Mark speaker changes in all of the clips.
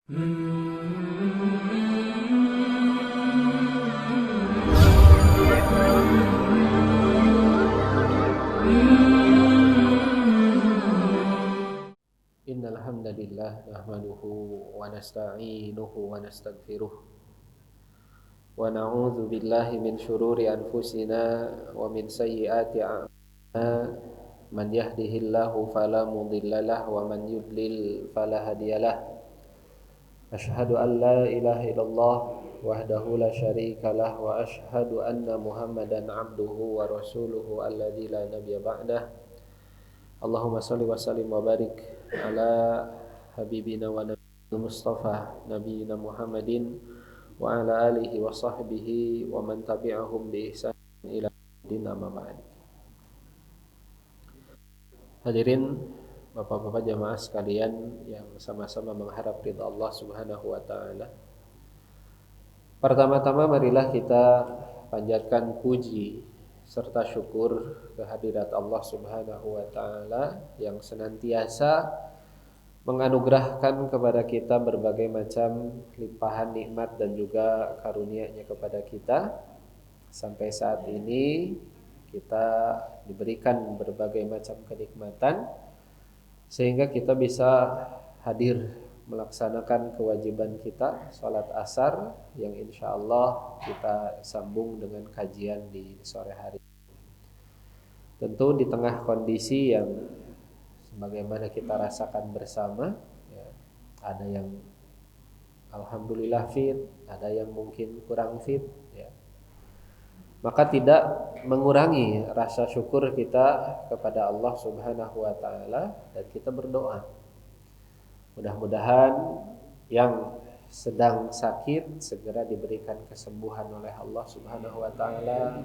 Speaker 1: Innal hamdalillah nahmaduhu wa nasta'inuhu wa nastaghfiruh wa na'udzu billahi min shururi anfusina wa min sayyiati a'malina man yahdihillahu fala mudhillalah wa man yudlil fala hadiyalah. Ashhadu an la ilaha illallah wahdahu la syarikalah wa ashhadu anna Muhammadan abduhu wa rasuluhu alladzi la nabiyya ba'dah. Allahumma salli wa sallim wa barik ala habibina wa nabiyina Mustafa nabiyina Muhammadin wa ala alihi wa sahbihi wa man tabi'ahum bi ihsan ila yaumil amma ba'd. Hadirin Bapak-bapak jamaah sekalian yang sama-sama mengharap ridha Allah Subhanahu wa taala. Pertama-tama marilah kita panjatkan puji serta syukur kehadirat Allah Subhanahu wa taala yang senantiasa menganugerahkan kepada kita berbagai macam limpahan nikmat dan juga karunia-Nya kepada kita. Sampai saat ini kita diberikan berbagai macam kenikmatan sehingga kita bisa hadir melaksanakan kewajiban kita salat asar yang insya Allah kita sambung dengan kajian di sore hari. Tentu di tengah kondisi yang sebagaimana kita rasakan bersama, ya, ada yang alhamdulillah fit, ada yang mungkin kurang fit, ya. Maka tidak mengurangi rasa syukur kita kepada Allah Subhanahu wa taala dan kita berdoa. Mudah-mudahan yang sedang sakit segera diberikan kesembuhan oleh Allah Subhanahu wa taala,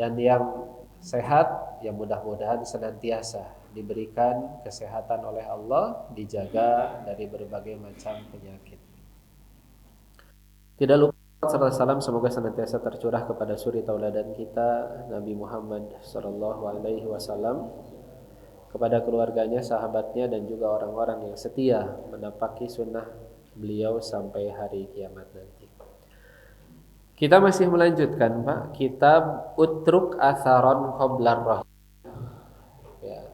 Speaker 1: dan yang sehat ya mudah-mudahan senantiasa diberikan kesehatan oleh Allah, dijaga dari berbagai macam penyakit. Tidak lupa serta salam semoga senantiasa tercurah kepada suri tauladan kita Nabi Muhammad sallallahu alaihi wasallam, kepada keluarganya, sahabatnya dan juga orang-orang yang setia menapaki sunnah beliau sampai hari kiamat nanti. Kita masih melanjutkan Pak kitab Utruk Atharon Qablar Rahim. Ya,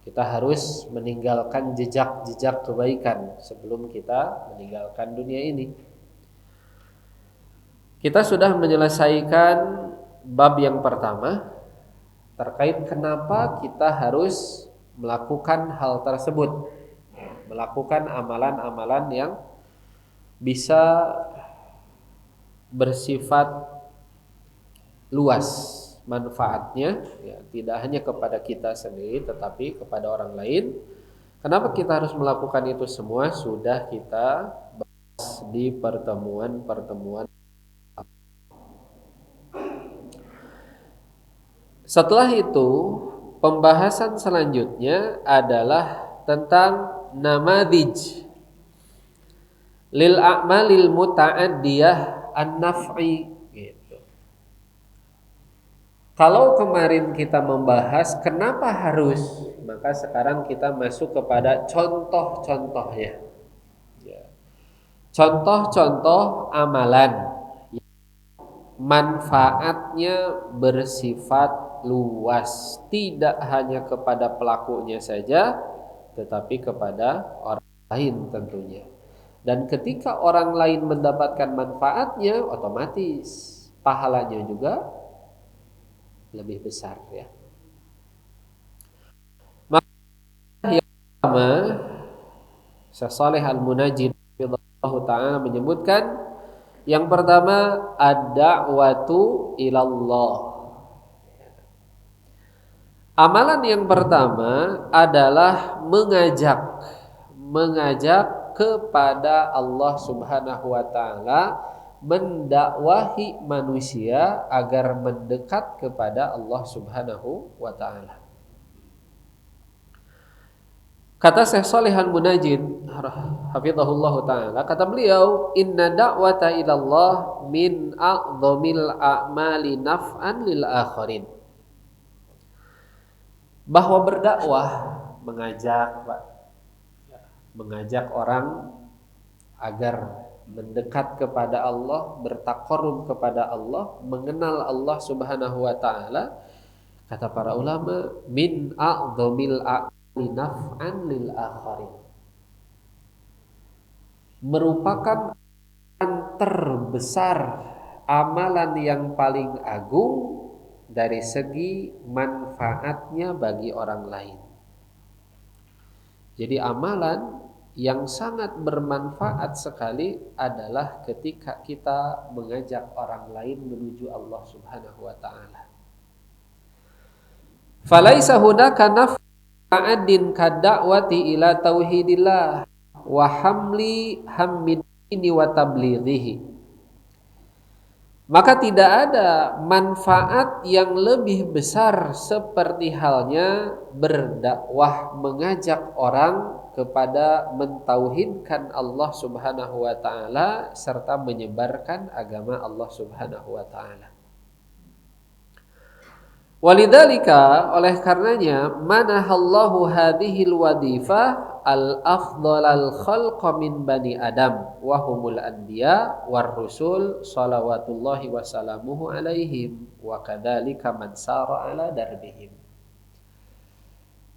Speaker 1: kita harus meninggalkan jejak-jejak kebaikan sebelum kita meninggalkan dunia ini. Kita sudah menyelesaikan bab yang pertama terkait kenapa kita harus melakukan hal tersebut, melakukan amalan-amalan yang bisa bersifat luas manfaatnya, ya, tidak hanya kepada kita sendiri tetapi kepada orang lain. Kenapa kita harus melakukan itu semua sudah kita bahas di pertemuan-pertemuan. Setelah itu, pembahasan selanjutnya adalah tentang namadij lil a'malil muta'addiyah an-naf'i gitu. Kalau kemarin kita membahas kenapa harus, maka sekarang kita masuk kepada contoh-contohnya. Ya. Contoh-contoh amalan yang manfaatnya bersifat luas, tidak hanya kepada pelakunya saja tetapi kepada orang lain tentunya. Dan ketika orang lain mendapatkan manfaatnya, otomatis pahalanya juga lebih besar, ya. Maka yang pertama, Syekh Shalih Al-Munajjid radhiyallahu taala menyebutkan yang pertama ad-da'watu ilallah. Amalan yang pertama adalah mengajak kepada Allah Subhanahu wa taala, mendakwahi manusia agar mendekat kepada Allah Subhanahu wa taala. Kata Syekh Shalih Al-Munajjid hafizahullah taala, kata beliau, inna da'wata ilallah min a'dhamil a'mali naf'an lil akharin. Bahwa berdakwah, mengajak orang agar mendekat kepada Allah, bertaqarrub kepada Allah, mengenal Allah Subhanahu wa taala, kata para ulama, min a'dhamil a'li naf'an lil akharin. Merupakan terbesar, amalan yang paling agung dari segi manfaatnya bagi orang lain. Jadi amalan yang sangat bermanfaat sekali adalah ketika kita mengajak orang lain menuju Allah Subhanahu wa taala. Falaisa hunaka naf'adin kad'awati ila tauhidillah wa hamli hammidini wa tablighihi. Maka tidak ada manfaat yang lebih besar seperti halnya berdakwah, mengajak orang kepada mentauhidkan Allah Subhanahu wa taala serta menyebarkan agama Allah Subhanahu wa taala. Walidzalika, oleh karenanya, manahallahu hadhil wadifah al-afdhalal khalqa min bani Adam wa humul anbiya war rusul salawatullahi wa salamuhu alaihim wa kadzalika man sara ala darbihim.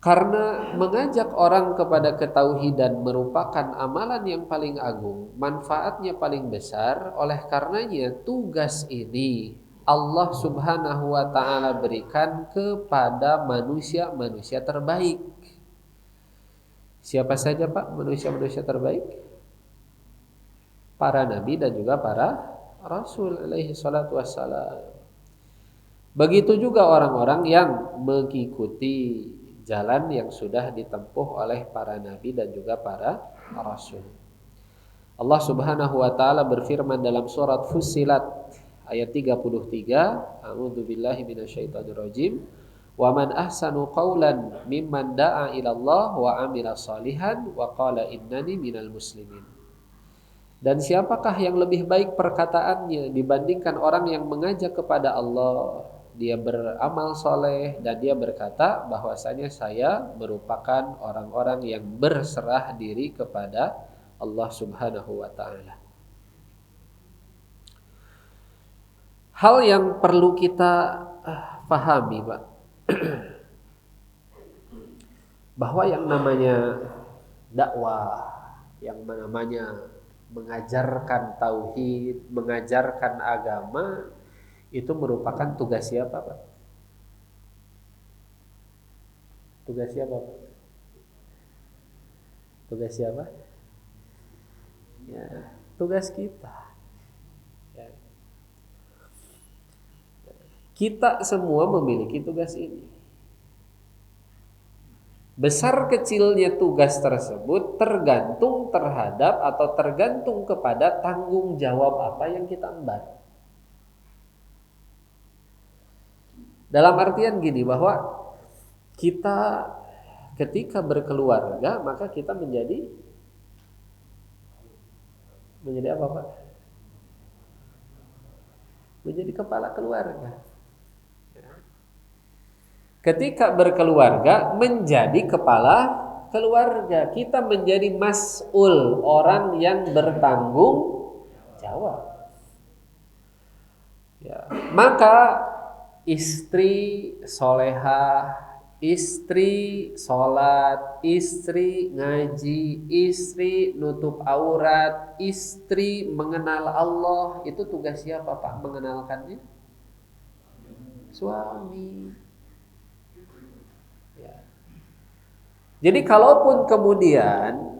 Speaker 1: Karena mengajak orang kepada ketauhidan merupakan amalan yang paling agung, manfaatnya paling besar, oleh karenanya tugas ini Allah Subhanahu wa taala berikan kepada manusia-manusia terbaik. Siapa saja Pak manusia-manusia terbaik? Para nabi dan juga para rasul alaihi salatu wassalam. Begitu juga orang-orang yang mengikuti jalan yang sudah ditempuh oleh para nabi dan juga para rasul. Allah Subhanahu wa taala berfirman dalam surat Fussilat ayat 33, a'udzubillahi minasyaitonirrajim, wa man ahsanu qawlan mimman da'a ila Allah wa amila salihan wa qala innani minal muslimin. Dan siapakah yang lebih baik perkataannya dibandingkan orang yang mengajak kepada Allah, dia beramal soleh dan dia berkata bahwasanya saya merupakan orang-orang yang berserah diri kepada Allah Subhanahu wa taala. Hal yang perlu kita pahami, Pak, bahwa yang namanya dakwah, yang namanya mengajarkan tauhid, mengajarkan agama, itu merupakan tugas siapa, Pak? Tugas siapa, Pak? Tugas siapa? Ya, tugas kita. Kita semua memiliki tugas ini. Besar kecilnya tugas tersebut tergantung terhadap atau tergantung kepada tanggung jawab apa yang kita emban. Dalam artian gini, bahwa kita ketika berkeluarga maka kita menjadi apa, Pak? Menjadi kepala keluarga. Ketika berkeluarga menjadi kepala keluarga, kita menjadi mas'ul, orang yang bertanggung jawab. Ya, maka istri solehah, istri sholat, istri ngaji, istri nutup aurat, istri mengenal Allah, itu tugas siapa, Pak, mengenalkannya? Suami. Jadi kalaupun kemudian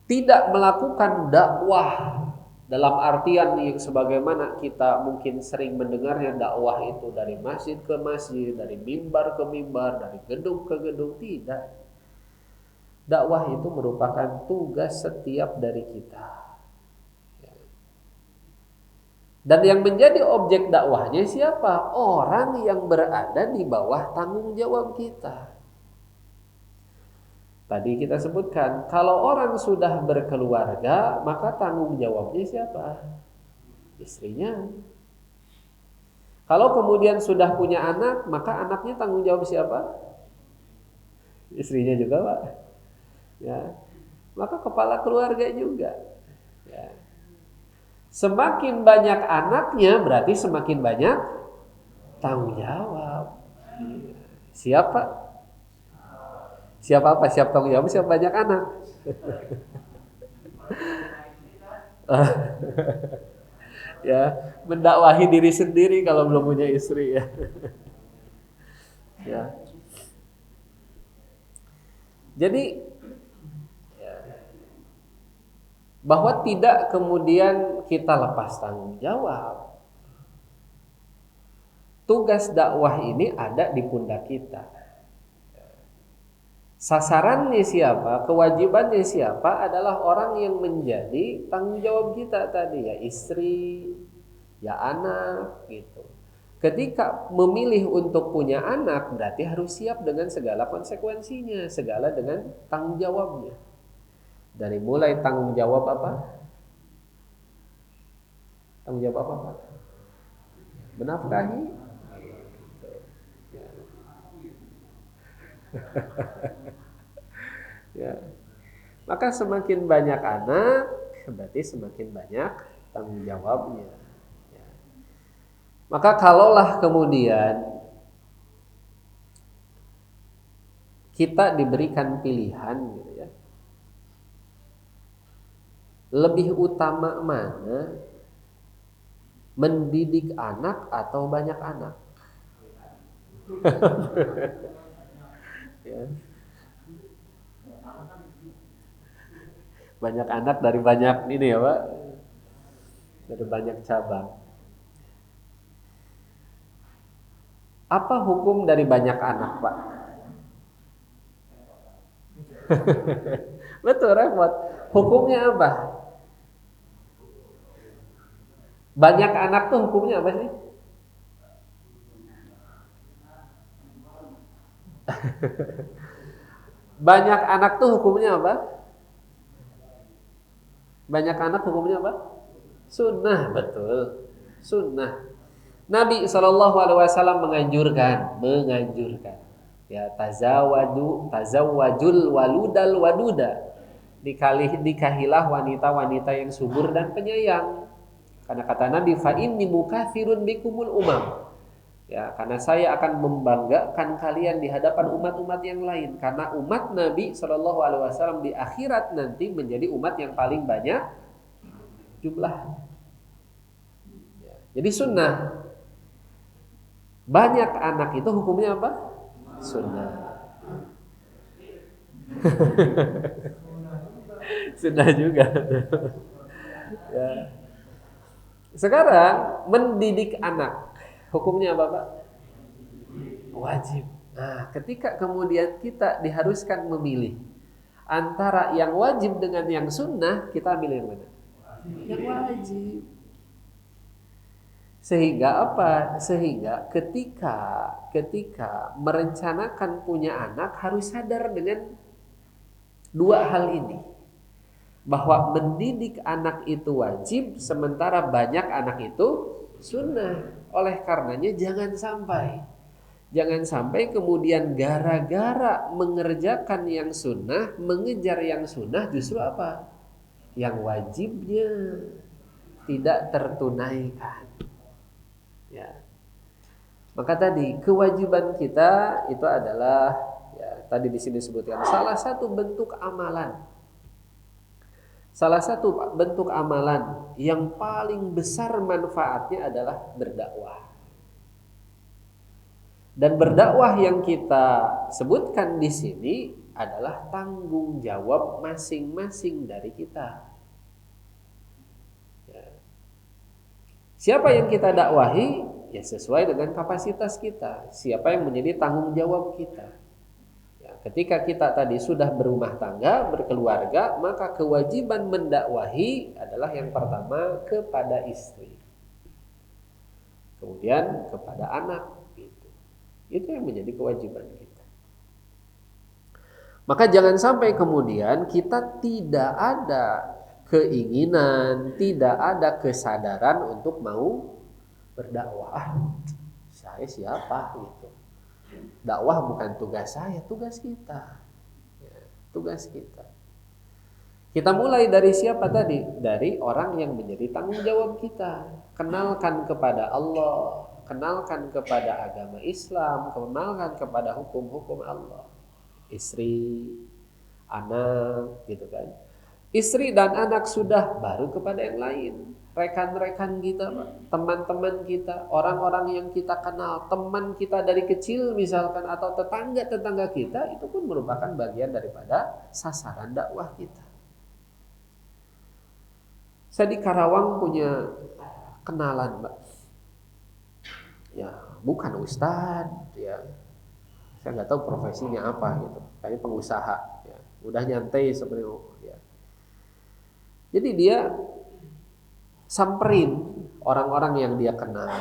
Speaker 1: tidak melakukan dakwah dalam artian yang sebagaimana kita mungkin sering mendengarnya, dakwah itu dari masjid ke masjid, dari mimbar ke mimbar, dari gedung ke gedung, tidak. Dakwah itu merupakan tugas setiap dari kita. Dan yang menjadi objek dakwahnya siapa? Orang yang berada di bawah tanggung jawab kita. Tadi kita sebutkan, kalau orang sudah berkeluarga, maka tanggung jawabnya siapa? Istrinya. Kalau kemudian sudah punya anak, maka anaknya tanggung jawab siapa? Istrinya juga, Pak. Ya. Maka kepala keluarga juga. Ya. Semakin banyak anaknya berarti semakin banyak tanggung jawab. Siapa? Siapa apa? Siap tanggung jawab, siap banyak anak. Ya, mendakwahi diri sendiri kalau belum punya istri ya. Ya. Jadi bahwa tidak kemudian kita lepas tanggung jawab. Tugas dakwah ini ada di pundak kita. Sasarannya siapa, kewajibannya siapa adalah orang yang menjadi tanggung jawab kita tadi, ya istri, ya anak gitu. Ketika memilih untuk punya anak berarti harus siap dengan segala konsekuensinya, segala dengan tanggung jawabnya. Dari mulai tanggung jawab apa? Tanggung jawab apa, Pak? Menafkahi. Ya. Maka semakin banyak anak, berarti semakin banyak tanggung jawabnya. Ya. Maka kalaulah kemudian kita diberikan pilihan, gitu ya, lebih utama mana, mendidik anak atau banyak anak? Ya. Banyak anak dari banyak ini ya Pak, dari banyak cabang. Apa hukum dari banyak anak Pak? Betul repot. Hukumnya apa? Banyak anak tuh hukumnya apa sih? Banyak anak tuh hukumnya apa? Banyak anak hukumnya apa? Sunnah, betul. Sunnah. Nabi SAW menganjurkan, ya tazawwajul waludal waduda. Nikahilah wanita-wanita yang subur dan penyayang. Karena kata Nabi, fa inni mukatsirun bikumul umam. Ya, karena saya akan membanggakan kalian di hadapan umat-umat yang lain. Karena umat Nabi SAW di akhirat nanti menjadi umat yang paling banyak jumlah. Ya, jadi sunnah. Banyak anak itu hukumnya apa? Sunnah. Sunnah juga. Ya. Sekarang mendidik anak hukumnya apa Pak? Wajib. Nah, ketika kemudian kita diharuskan memilih antara yang wajib dengan yang sunnah, kita ambil yang mana? Yang wajib. Sehingga apa? Sehingga ketika merencanakan punya anak harus sadar dengan dua hal ini. Bahwa mendidik anak itu wajib, sementara banyak anak itu sunnah. Oleh karenanya jangan sampai kemudian gara-gara mengerjakan yang sunnah, mengejar yang sunnah, justru apa? Yang wajibnya tidak tertunaikan. Ya. Maka tadi kewajiban kita itu adalah, ya, tadi di sini disebutkan salah satu bentuk amalan. Salah satu bentuk amalan yang paling besar manfaatnya adalah berdakwah. Dan berdakwah yang kita sebutkan di sini adalah tanggung jawab masing-masing dari kita. Ya. Siapa yang kita dakwahi? Ya sesuai dengan kapasitas kita. Siapa yang menjadi tanggung jawab kita? Ya, ketika kita tadi sudah berumah tangga, berkeluarga, maka kewajiban mendakwahi adalah yang pertama kepada istri, kemudian kepada anak. Gitu. Itu yang menjadi kewajiban kita. Maka jangan sampai kemudian kita tidak ada keinginan, tidak ada kesadaran untuk mau berdakwah. Saya siapa gitu. Dakwah bukan tugas saya, tugas kita. Ya, tugas kita. Kita mulai dari siapa tadi? Dari orang yang menjadi tanggung jawab kita. Kenalkan kepada Allah, kenalkan kepada agama Islam, kenalkan kepada hukum-hukum Allah. Istri, anak, gitu kan. Istri dan anak sudah, baru kepada yang lain. Rekan-rekan kita, teman-teman kita, orang-orang yang kita kenal, teman kita dari kecil misalkan, atau tetangga-tetangga kita, itu pun merupakan bagian daripada sasaran dakwah kita. Saya di Karawang punya kenalan, Mbak. Ya, bukan ustadz, ya. Saya nggak tahu profesinya apa gitu. Kayaknya pengusaha, ya. Udah nyantai sebenarnya, ya. Jadi dia samperin orang-orang yang dia kenal,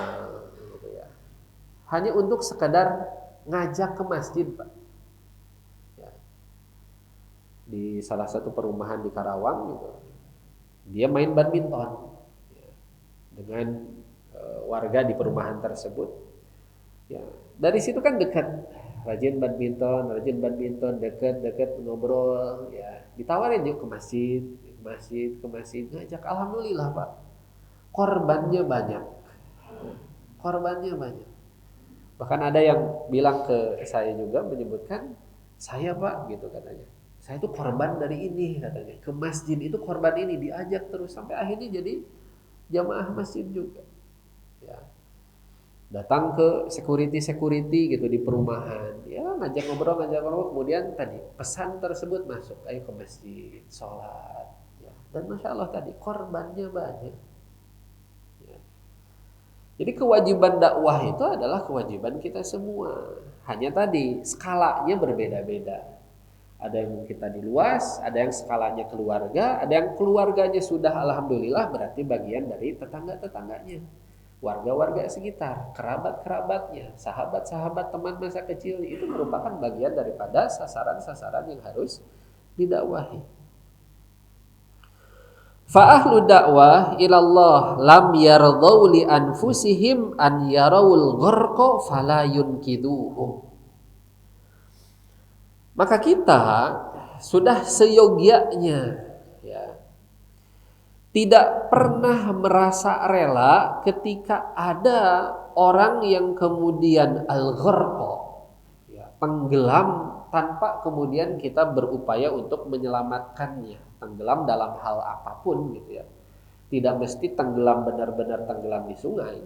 Speaker 1: gitu ya. Hanya untuk sekedar ngajak ke masjid, Pak. Ya. Di salah satu perumahan di Karawang, gitu. Dia main badminton ya, dengan warga di perumahan tersebut. Ya, dari situ kan dekat, rajin badminton, dekat ngobrol. Ya, ditawarin yuk ke masjid, ngajak. Alhamdulillah Pak, korbannya banyak. Bahkan ada yang bilang ke saya juga, menyebutkan, saya Pak, gitu katanya, saya itu korban dari ini katanya. Ke masjid itu korban ini, diajak terus sampai akhirnya jadi jamaah masjid juga. Ya. Datang ke security gitu di perumahan. Ya, ngajak ngobrol, kemudian tadi pesan tersebut masuk, ayo ke masjid, sholat. Ya. Dan Masya Allah tadi korbannya banyak. Ya. Jadi kewajiban dakwah itu adalah kewajiban kita semua. Hanya tadi skalanya berbeda-beda. Ada yang kita di luas, ada yang skalanya keluarga, ada yang keluarganya sudah alhamdulillah berarti bagian dari tetangga-tetangganya, warga-warga sekitar, kerabat-kerabatnya, sahabat-sahabat teman masa kecil, itu merupakan bagian daripada sasaran-sasaran yang harus didakwahi. Fa ahlu dakwah ilallah lam yardau li anfusihim an yarawul gharqa fala yunkiduhu. Maka kita sudah seyogianya ya, tidak pernah merasa rela ketika ada orang yang kemudian al-gharqa ya, tenggelam tanpa kemudian kita berupaya untuk menyelamatkannya. Tenggelam dalam hal apapun gitu ya. Tidak mesti tenggelam benar-benar tenggelam di sungai,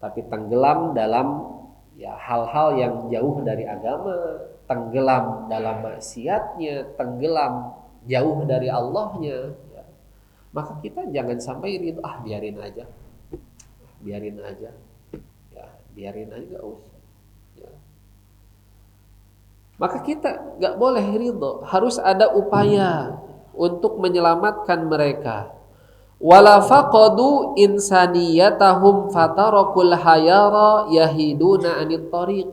Speaker 1: tapi tenggelam dalam ya hal-hal yang jauh dari agama, tenggelam dalam maksiatnya, tenggelam jauh dari Allahnya ya. Maka kita jangan sampai ridho, biarin aja ya, biarin aja, gak usah ya. Maka kita gak boleh ridho, harus ada upaya untuk menyelamatkan mereka. Wala faqadu insaniyatahum fatarakul hayara yahiduna anit tariq.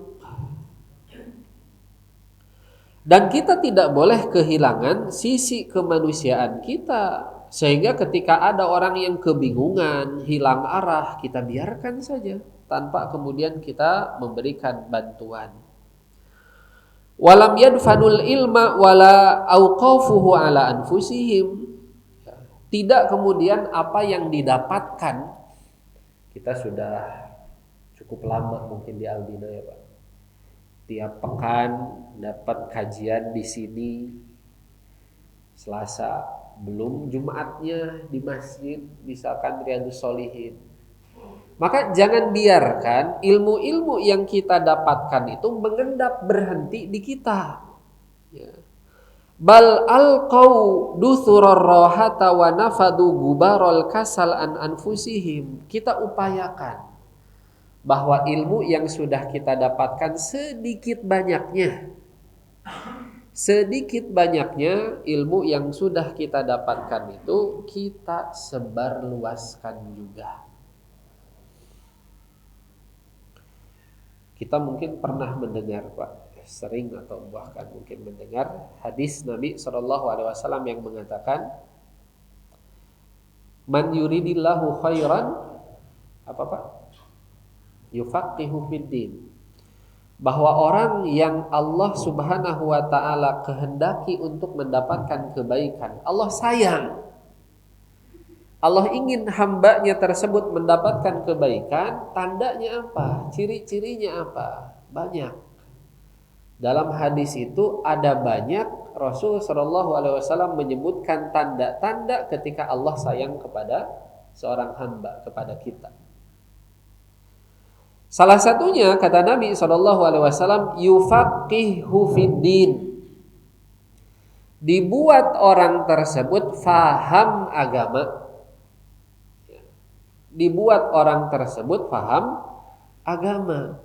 Speaker 1: Dan kita tidak boleh kehilangan sisi kemanusiaan kita, sehingga ketika ada orang yang kebingungan, hilang arah, kita biarkan saja tanpa kemudian kita memberikan bantuan. Walam yadfanul ilma wala auqafuhu ala anfusihim. Tidak kemudian apa yang didapatkan, kita sudah cukup lama mungkin di Albina ya Pak. Tiap pekan dapat kajian di sini, Selasa belum Jumatnya di masjid, misalkan Riyadhus Shalihin. Maka jangan biarkan ilmu-ilmu yang kita dapatkan itu mengendap berhenti di kita. Ya. Bal alqau dusurar rahata wa nafadu gubarol kasal an anfusihim. Kita upayakan bahwa ilmu yang sudah kita dapatkan sedikit banyaknya ilmu yang sudah kita dapatkan itu kita sebarluaskan juga. Kita mungkin pernah mendengar Pak, sering atau bahkan mungkin mendengar hadis Nabi SAW yang mengatakan, man yuridillahu khairan apa Pak? Yufaqihu fiddin. bahwa orang yang Allah Subhanahu wa taala kehendaki untuk mendapatkan kebaikan, Allah sayang, Allah ingin hambanya tersebut mendapatkan kebaikan, tandanya apa? Ciri-cirinya apa? Banyak. Dalam hadis itu ada banyak Rasul Shallallahu Alaihi Wasallam menyebutkan tanda-tanda ketika Allah sayang kepada seorang hamba, kepada kita. Salah satunya kata Nabi Shallallahu Alaihi Wasallam, yufaqihu fiddin. Dibuat orang tersebut faham agama. Dibuat orang tersebut faham agama.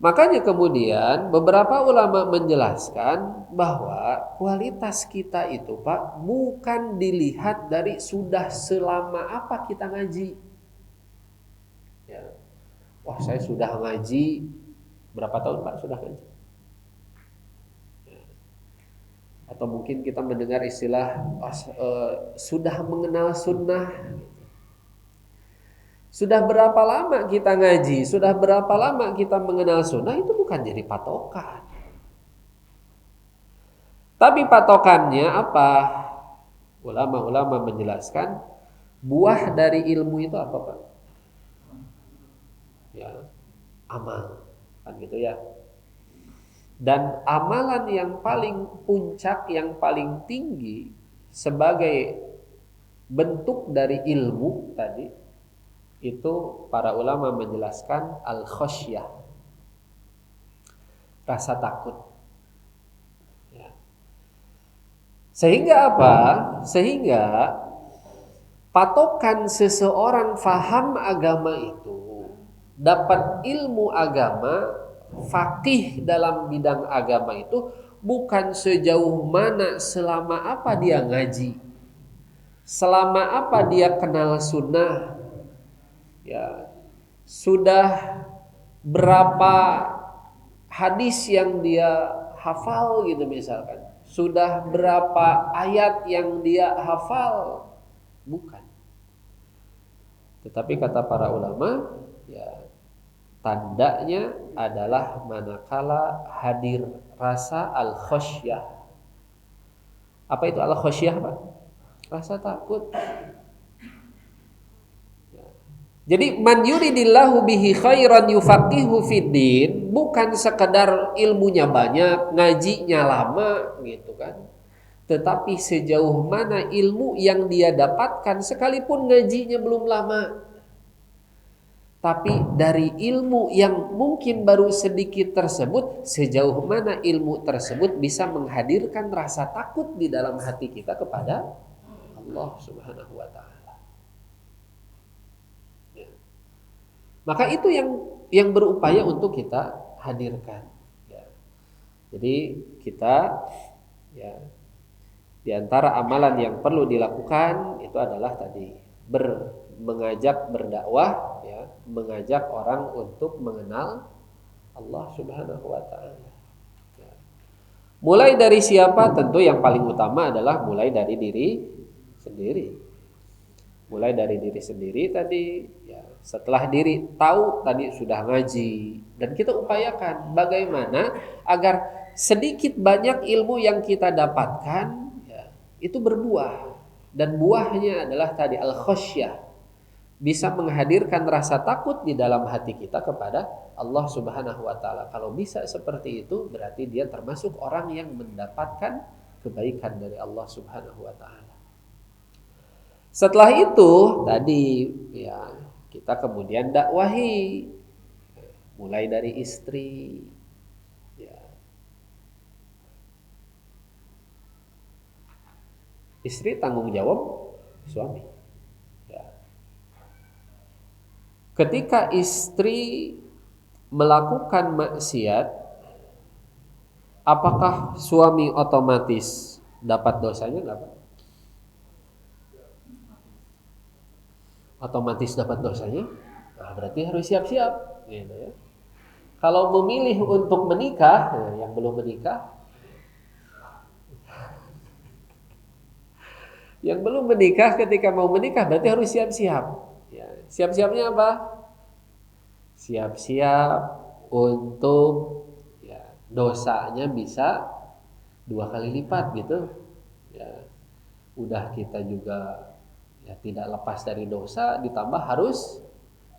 Speaker 1: Makanya kemudian beberapa ulama menjelaskan bahwa kualitas kita itu Pak bukan dilihat dari sudah selama apa kita ngaji. Ya. Wah saya sudah ngaji berapa tahun Pak sudah ngaji? Ya. Atau mungkin kita mendengar istilah sudah mengenal sunnah. Sudah berapa lama kita ngaji, sudah berapa lama kita mengenal sunnah, itu bukan jadi patokan. Tapi patokannya apa? Ulama-ulama menjelaskan buah dari ilmu itu apa Pak? Ya, amal, kan gitu ya. Dan amalan yang paling puncak, yang paling tinggi sebagai bentuk dari ilmu tadi, itu para ulama menjelaskan al-khasyah, rasa takut. Ya. Sehingga apa? Sehingga patokan seseorang faham agama itu, dapat ilmu agama, faqih dalam bidang agama itu bukan sejauh mana, selama apa dia ngaji, selama apa dia kenal sunnah, ya, sudah berapa hadis yang dia hafal gitu misalkan, sudah berapa ayat yang dia hafal, bukan. Tetapi kata para ulama, ya, tandanya adalah manakala hadir rasa al-khasyah. Apa itu al-khasyah Pak? Rasa takut. Jadi man yuridillahu bihi khairan yufaqihu fiddin, bukan sekedar ilmunya banyak, ngajinya lama gitu kan. Tetapi sejauh mana ilmu yang dia dapatkan sekalipun ngajinya belum lama. Tapi dari ilmu yang mungkin baru sedikit tersebut, sejauh mana ilmu tersebut bisa menghadirkan rasa takut di dalam hati kita kepada Allah Subhanahu wa taala. Maka itu yang berupaya untuk kita hadirkan. Ya. Jadi kita, ya, di antara amalan yang perlu dilakukan itu adalah tadi mengajak berdakwah, ya, mengajak orang untuk mengenal Allah Subhanahu wa taala. Ya. Mulai dari siapa? Tentu yang paling utama adalah mulai dari diri sendiri. Mulai dari diri sendiri tadi, ya. Setelah diri tahu tadi sudah ngaji, dan kita upayakan bagaimana agar sedikit banyak ilmu yang kita dapatkan, ya, itu berbuah, dan buahnya adalah tadi al-khasyah, bisa menghadirkan rasa takut di dalam hati kita kepada Allah Subhanahu wa taala. Kalau bisa seperti itu, berarti dia termasuk orang yang mendapatkan kebaikan dari Allah Subhanahu wa taala. Setelah itu tadi, ya, kita kemudian dakwahi, mulai dari istri, ya. Istri tanggung jawab suami, ya. Ketika istri melakukan maksiat, apakah suami otomatis dapat dosanya? Enggak, Pak? Otomatis dapat dosanya. Nah, berarti harus siap-siap, gitu ya. Kalau memilih untuk menikah, yang belum menikah, ketika mau menikah berarti harus siap-siap. Ya, siap-siapnya apa? Siap-siap untuk ya dosanya bisa 2 kali lipat gitu. Ya, udah kita juga ya tidak lepas dari dosa, ditambah harus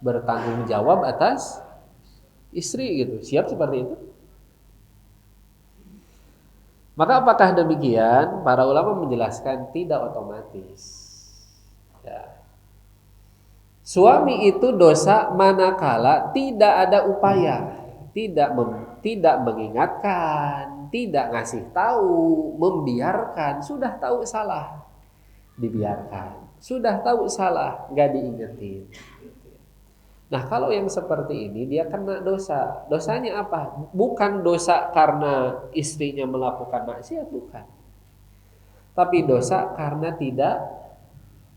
Speaker 1: bertanggung jawab atas istri gitu. Siap seperti itu? Maka apakah demikian? Para ulama menjelaskan tidak otomatis. Ya. Suami itu dosa manakala tidak ada upaya, tidak mengingatkan, tidak ngasih tahu, membiarkan, sudah tahu salah, dibiarkan, sudah tahu salah, nggak diingetin. Nah, kalau yang seperti ini dia kena dosa. Dosanya apa? Bukan dosa karena istrinya melakukan maksiat, bukan. Tapi dosa karena tidak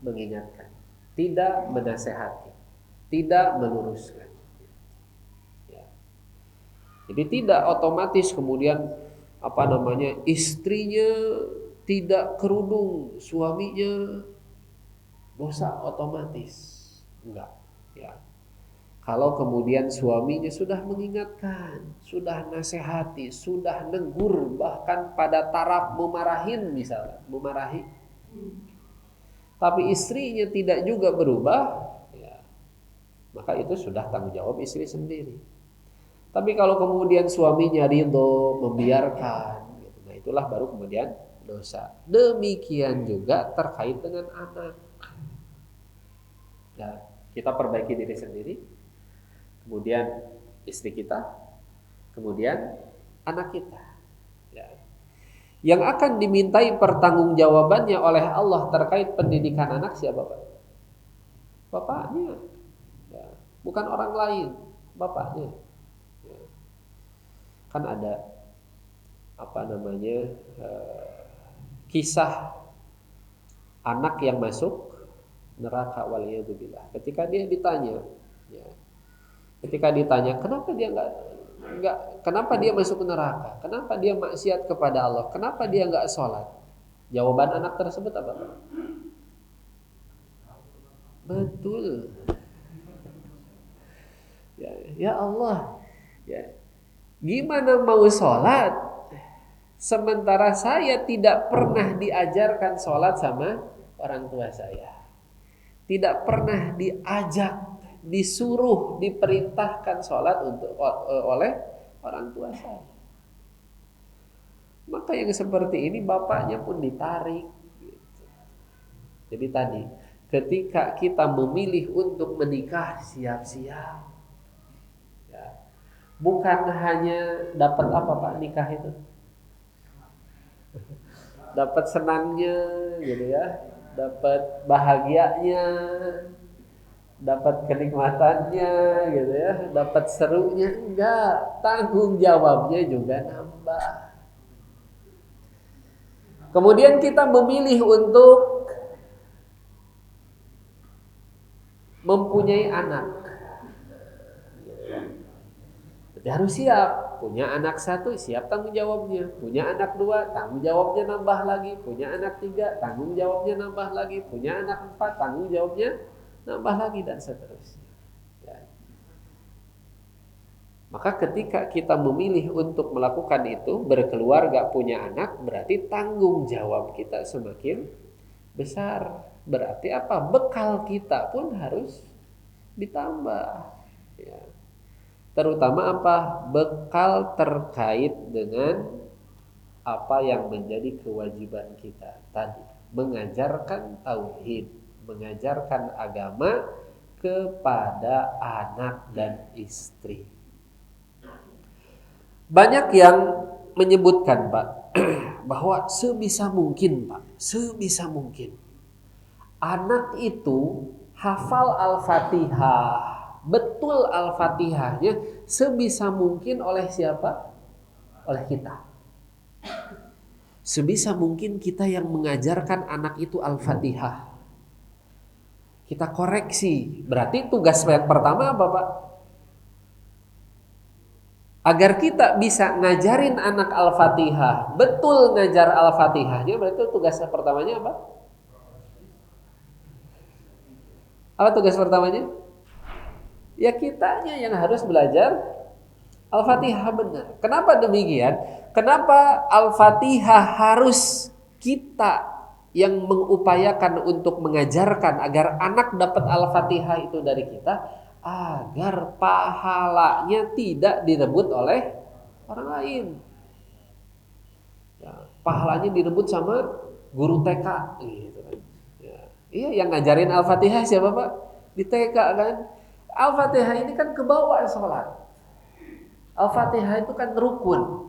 Speaker 1: mengingatkan, tidak menasehati, tidak meluruskan. Ya. Jadi tidak otomatis kemudian istrinya tidak kerudung, suaminya dosa otomatis. Enggak, ya. Kalau kemudian suaminya sudah mengingatkan, sudah nasihati, sudah negur, bahkan pada taraf memarahin misalnya, memarahi. Tapi istrinya tidak juga berubah, ya, maka itu sudah tanggung jawab istri sendiri. Tapi kalau kemudian suaminya ridho, membiarkan, gitu, nah itulah baru kemudian dosa. Demikian juga terkait dengan anak. Ya, kita perbaiki diri sendiri, kemudian istri kita, kemudian anak kita. Ya. Yang akan dimintai pertanggungjawabannya oleh Allah terkait pendidikan anak siapa, Pak? Bapaknya. Ya. Bukan orang lain, bapaknya. Ya. Kan ada kisah anak yang masuk neraka waliyadzubillah. Ketika dia ditanya, ya, kenapa dia kenapa dia masuk ke neraka? Kenapa dia maksiat kepada Allah? Kenapa dia nggak sholat? Jawaban anak tersebut apa? Betul. Ya Allah, ya. Gimana mau sholat? Sementara saya tidak pernah diajarkan sholat sama orang tua saya. Tidak pernah diajak, disuruh, diperintahkan sholat oleh orang tua saya. Maka yang seperti ini bapaknya pun ditarik. Jadi tadi, ketika kita memilih untuk menikah, siap-siap. Ya. Bukan hanya dapat apa Pak nikah itu, dapat senangnya, gitu ya, dapat bahagianya, dapat kenikmatannya, gitu ya, dapat serunya, enggak, tanggung jawabnya juga nambah. Kemudian kita memilih untuk mempunyai anak. Jadi harus siap, punya anak 1 siap tanggung jawabnya, punya anak 2 tanggung jawabnya nambah lagi, punya anak 3 tanggung jawabnya nambah lagi, punya anak 4 tanggung jawabnya nambah lagi, dan seterusnya. Ya. Maka ketika kita memilih untuk melakukan itu, berkeluarga, punya anak, berarti tanggung jawab kita semakin besar. Berarti apa? Bekal kita pun harus ditambah. Ya. Terutama apa? Bekal terkait dengan apa yang menjadi kewajiban kita tadi. Mengajarkan tauhid, mengajarkan agama kepada anak dan istri. Banyak yang menyebutkan Pak, bahwa sebisa mungkin anak itu hafal Al-Fatihah, betul Al-Fatihahnya sebisa mungkin oleh siapa? Oleh kita. Sebisa mungkin kita yang mengajarkan anak itu Al-Fatihah. Kita koreksi. Berarti tugas yang pertama apa Pak? Agar kita bisa ngajarin anak Al-Fatihah, betul ngajar Al-Fatihahnya, berarti tugas pertamanya apa? Apa tugas pertamanya? Ya kitanya yang harus belajar Al-Fatihah benar. Kenapa demikian? Kenapa Al-Fatihah harus kita yang mengupayakan untuk mengajarkan agar anak dapat Al-Fatihah itu dari kita, agar pahalanya tidak direbut oleh orang lain. Ya, pahalanya direbut sama guru TK gitu kan. Ya. Iya, yang ngajarin Al-Fatihah siapa, Pak? Di TK kan. Al-Fatihah ini kan kebawa sholat. Al-Fatihah itu kan rukun.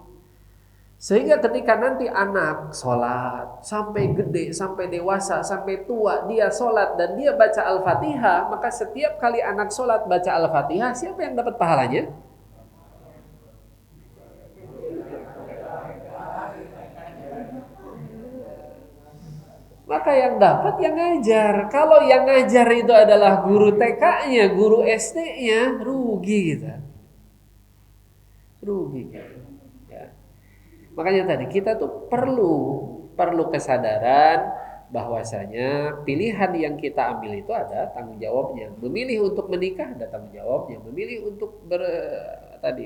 Speaker 1: Sehingga ketika nanti anak sholat, sampai gede, sampai dewasa, sampai tua, dia sholat dan dia baca Al-Fatihah, maka setiap kali anak sholat baca Al-Fatihah, siapa yang dapat pahalanya? Maka yang dapat yang ngajar. Kalau yang ngajar itu adalah guru TK-nya, guru SD-nya, rugi kita. Rugi kita. Ya. Makanya tadi kita tuh perlu kesadaran bahwasanya pilihan yang kita ambil itu ada tanggung jawabnya. Memilih untuk menikah ada tanggung jawabnya. Memilih untuk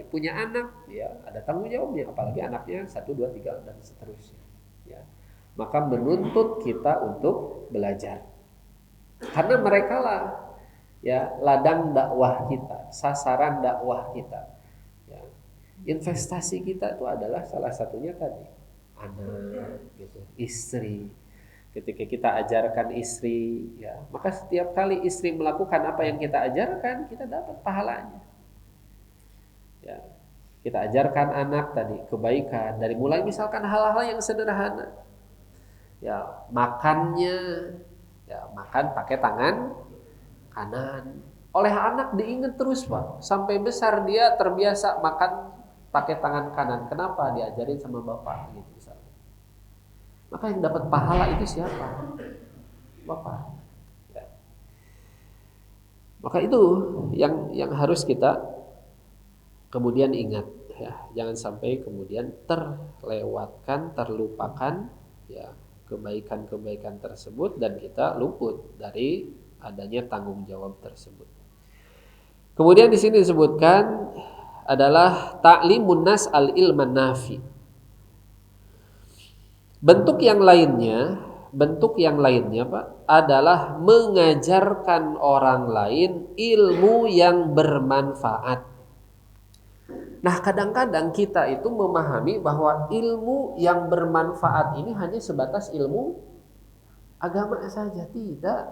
Speaker 1: punya anak ya ada tanggung jawabnya. Apalagi anaknya 1, 2, 3 dan seterusnya. Ya. Maka menuntut kita untuk belajar. Karena mereka lah ya ladang dakwah kita, sasaran dakwah kita. Ya. Investasi kita itu adalah salah satunya tadi anak, gitu, istri. Ketika kita ajarkan istri, ya maka setiap kali istri melakukan apa yang kita ajarkan, kita dapat pahalanya. Ya. Kita ajarkan anak tadi kebaikan dari mulai misalkan hal-hal yang sederhana. Ya, makannya ya makan pakai tangan kanan. Oleh anak diingat terus, Pak. Sampai besar dia terbiasa makan pakai tangan kanan. Kenapa? Diajarin sama bapak gitu misalnya. Maka yang dapat pahala itu siapa? Bapak. Ya. Maka itu yang harus kita kemudian ingat ya. Jangan sampai kemudian terlewatkan, terlupakan ya kebaikan-kebaikan tersebut dan kita luput dari adanya tanggung jawab tersebut. Kemudian di sini disebutkan adalah ta'limun nas al-ilman nafi. Bentuk yang lainnya Pak adalah mengajarkan orang lain ilmu yang bermanfaat. Nah, kadang-kadang kita itu memahami bahwa ilmu yang bermanfaat ini hanya sebatas ilmu agama saja, tidak.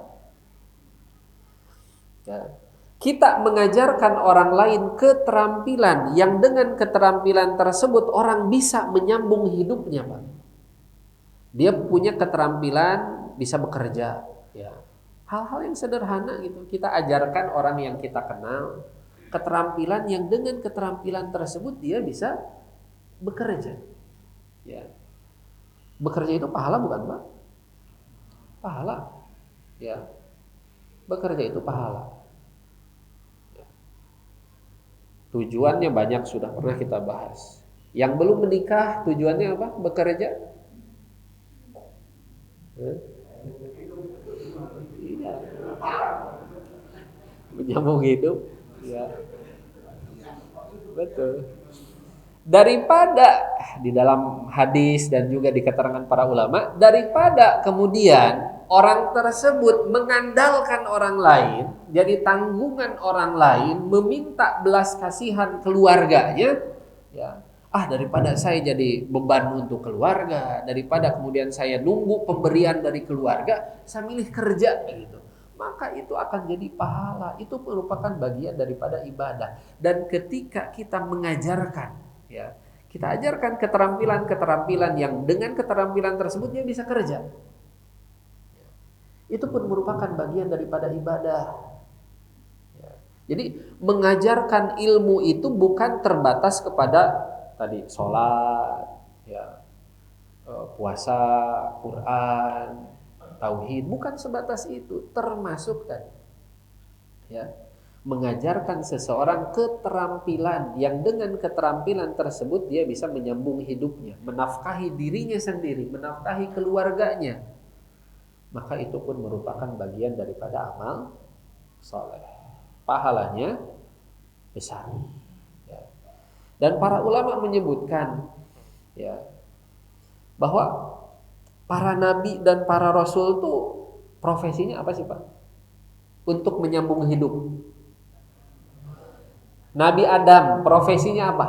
Speaker 1: Ya. Kita mengajarkan orang lain keterampilan yang dengan keterampilan tersebut orang bisa menyambung hidupnya, Pak. Dia punya keterampilan bisa bekerja, ya. Hal-hal yang sederhana gitu. Kita ajarkan orang yang kita kenal keterampilan yang dengan keterampilan tersebut dia bisa bekerja. Ya. Bekerja itu pahala bukan, Pak? Pahala. Ya. Bekerja itu pahala. Ya. Tujuannya banyak sudah pernah kita bahas. Yang belum menikah tujuannya apa? Bekerja. Iya. Menyambung hidup. Ya. Betul. Daripada di dalam hadis dan juga di keterangan para ulama, daripada kemudian orang tersebut mengandalkan orang lain, jadi tanggungan orang lain, meminta belas kasihan keluarganya, ya. Daripada saya jadi beban untuk keluarga, daripada kemudian saya nunggu pemberian dari keluarga, saya milih kerja gitu. Maka itu akan jadi pahala. Itu merupakan bagian daripada ibadah. Dan ketika kita mengajarkan, ya, kita ajarkan keterampilan-keterampilan yang dengan keterampilan tersebut dia bisa kerja. Itu pun merupakan bagian daripada ibadah. Ya. Jadi mengajarkan ilmu itu bukan terbatas kepada tadi sholat, ya, puasa, Quran, tauhid, bukan sebatas itu, termasuk tadi ya mengajarkan seseorang keterampilan yang dengan keterampilan tersebut dia bisa menyambung hidupnya, menafkahi dirinya sendiri, menafkahi keluarganya. Maka itu pun merupakan bagian daripada amal soleh. Pahalanya besar. Ya. Dan para ulama menyebutkan ya bahwa para nabi dan para rasul itu profesinya apa sih Pak? Untuk menyambung hidup. Nabi Adam profesinya apa?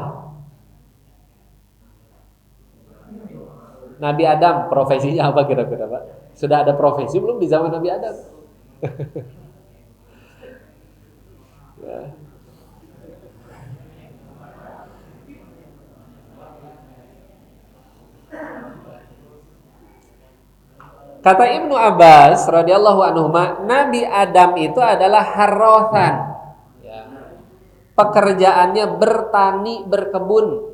Speaker 1: Nabi Adam profesinya apa kira-kira Pak? Sudah ada profesi belum di zaman Nabi Adam? Ya. Kata Ibnu Abbas radhiyallahu anhu, Nabi Adam itu adalah harrothan. Ya. Pekerjaannya bertani, berkebun.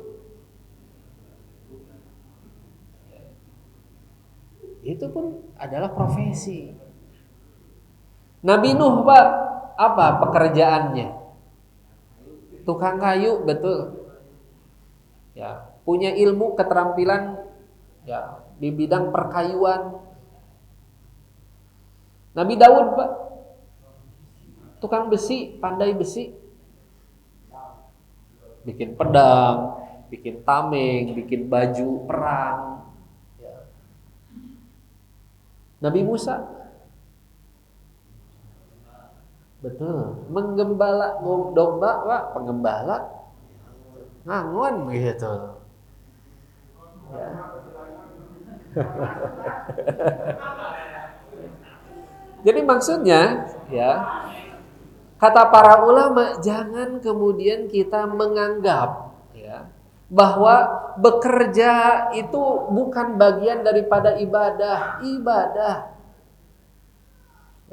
Speaker 1: Itu pun adalah profesi. Nabi Nuh Pak, apa pekerjaannya? Tukang kayu, betul. Ya, punya ilmu, keterampilan ya di bidang perkayuan. Nabi Daud Pak, tukang besi, pandai besi. Bikin pedang, bikin tameng, bikin baju perang. Ya. Nabi Musa, betul, menggembala domba Pak, pengembala. Ngangon begitu. Ya. Jadi maksudnya ya, kata para ulama, jangan kemudian kita menganggap ya bahwa bekerja itu bukan bagian daripada ibadah.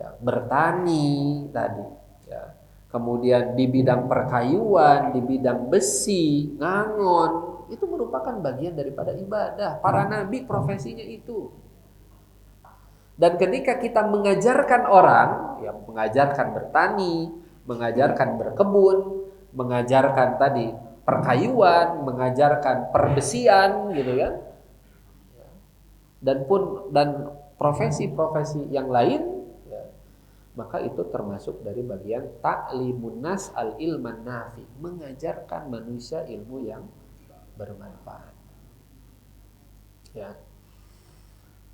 Speaker 1: Ya, bertani tadi ya. Kemudian di bidang perkayuan, di bidang besi, ngangon, itu merupakan bagian daripada ibadah. Para nabi profesinya itu. Dan ketika kita mengajarkan orang, ya mengajarkan bertani, mengajarkan berkebun, mengajarkan tadi perkayuan, mengajarkan perbesian, gitu kan? Dan profesi-profesi yang lain, ya, maka itu termasuk dari bagian ta'limun nas al-ilman nafi, mengajarkan manusia ilmu yang bermanfaat. Ya.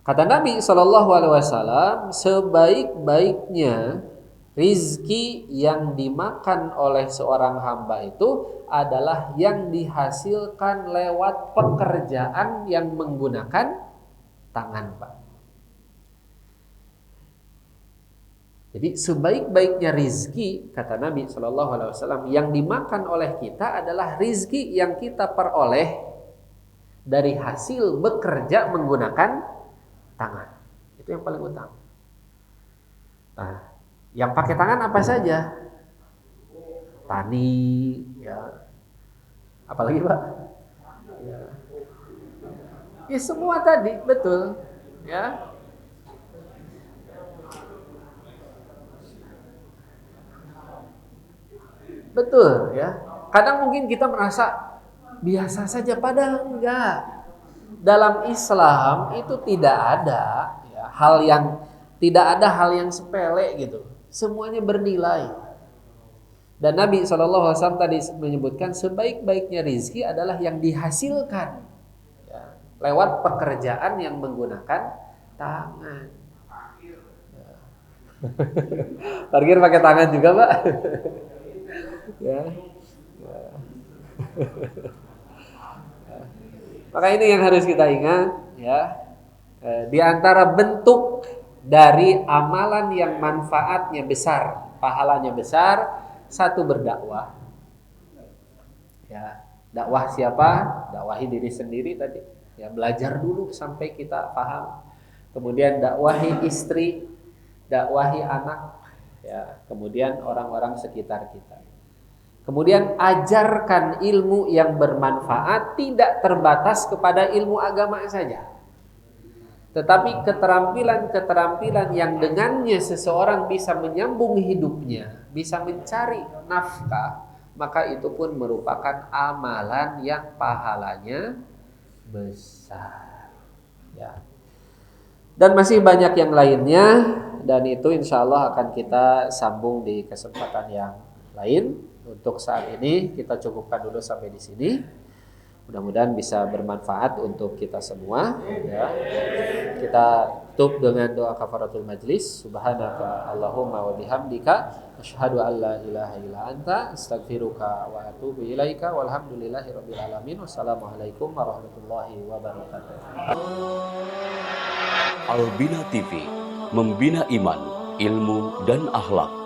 Speaker 1: Kata Nabi SAW, sebaik-baiknya rizki yang dimakan oleh seorang hamba itu adalah yang dihasilkan lewat pekerjaan yang menggunakan tangan, Pak. Jadi sebaik-baiknya rizki, kata Nabi SAW, yang dimakan oleh kita adalah rizki yang kita peroleh dari hasil bekerja menggunakan tangan. Itu yang paling utama. Nah, yang pakai tangan apa saja? Tani, ya. Apalagi Pak? Ya semua tadi, betul. Ya. Betul, ya. Kadang mungkin kita merasa biasa saja, padahal enggak. Dalam Islam itu tidak ada ya, hal yang sepele gitu. Semuanya bernilai. Dan Nabi SAW tadi menyebutkan sebaik-baiknya rizki adalah yang dihasilkan ya, lewat pekerjaan yang menggunakan tangan. Ya. Parkir pakai tangan juga, Pak. Ya. Ya. Maka ini yang harus kita ingat ya. Di antara bentuk dari amalan yang manfaatnya besar, pahalanya besar, satu berdakwah. Ya, dakwah siapa? Dakwahi diri sendiri tadi. Ya, belajar dulu sampai kita paham. Kemudian dakwahi istri, dakwahi anak, ya, kemudian orang-orang sekitar kita. Kemudian ajarkan ilmu yang bermanfaat, tidak terbatas kepada ilmu agama saja. Tetapi keterampilan-keterampilan yang dengannya seseorang bisa menyambung hidupnya, bisa mencari nafkah, maka itu pun merupakan amalan yang pahalanya besar. Ya. Dan masih banyak yang lainnya, dan itu insya Allah akan kita sambung di kesempatan yang lain. Untuk saat ini kita cukupkan dulu sampai di sini. Mudah-mudahan bisa bermanfaat untuk kita semua ya. Kita tutup dengan doa kafaratul majlis. Subhanaka Allahumma wa bihamdika asyhadu an la ilaha illa anta astaghfiruka wa atubu ilaika walhamdulillahirabbil alamin. Wassalamualaikum warahmatullahi wabarakatuh.
Speaker 2: Albina TV, membina iman, ilmu dan akhlak.